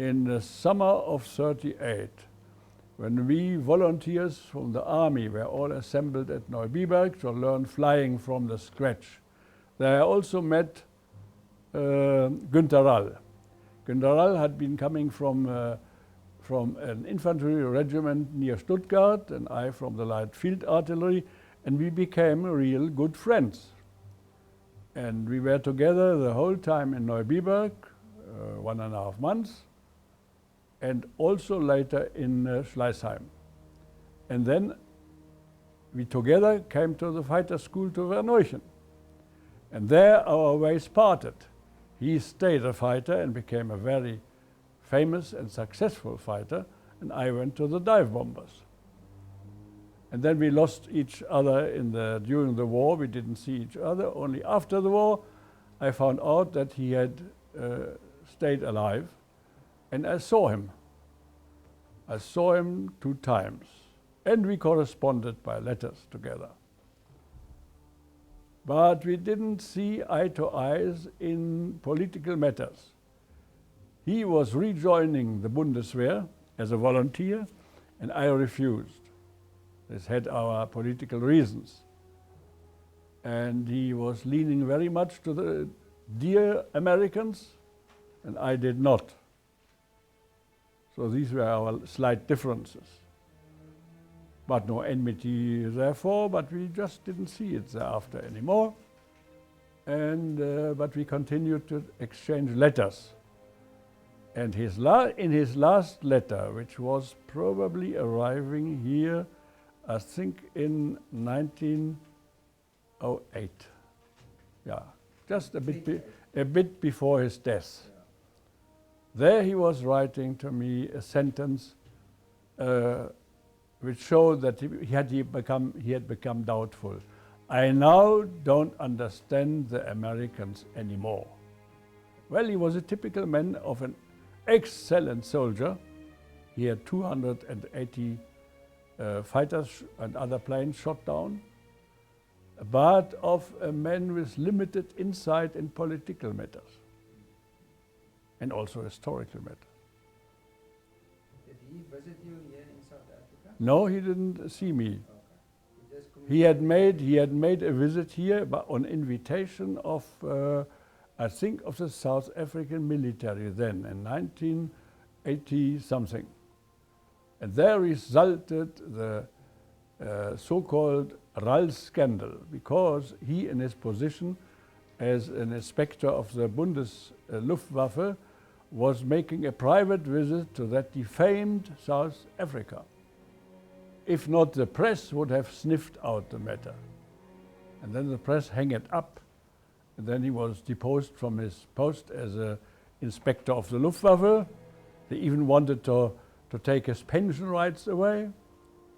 in the summer of '38, when we volunteers from the army were all assembled at Neubiberg to learn flying from the scratch. There I also met Gunther Rll. Gunther Rll had been coming from an infantry regiment near Stuttgart, and I from the light field artillery, and we became real good friends. And we were together the whole time in Neubiberg, 1.5 months, and also later in Schleißheim. And then we together came to the fighter school to Verneuchen. And there our ways parted. He stayed a fighter and became a very famous and successful fighter, and I went to the dive bombers. And then we lost each other during the war. We didn't see each other. Only after the war, I found out that he had stayed alive, and I saw him. I saw him 2 times, and we corresponded by letters together. But we didn't see eye to eyes in political matters. He was rejoining the Bundeswehr as a volunteer, and I refused. This had our political reasons. And he was leaning very much to the dear Americans, and I did not. So these were our slight differences. But no enmity therefore, but we just didn't see it thereafter anymore. And, but we continued to exchange letters. And in his last letter, which was probably arriving here, I think in 1908. Yeah, just a bit before his death. There he was writing to me a sentence which showed that he had become doubtful. I now don't understand the Americans anymore. Well, he was a typical man of an excellent soldier. He had 280 fighters and other planes shot down, but of a man with limited insight in political matters and also historical matters. Did he visit you here in South Africa? No, he didn't see me. Okay. He had made a visit here, but on invitation of, I think, of the South African military then in 1980 something. And there resulted the so-called Rll scandal, because he, in his position as an inspector of the Luftwaffe, was making a private visit to that defamed South Africa. If not, the press would have sniffed out the matter. And then the press hung it up, and then he was deposed from his post as an inspector of the Luftwaffe. They even wanted to take his pension rights away,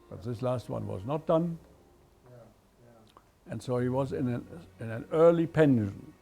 but this last one was not done. And so he was in an early pension.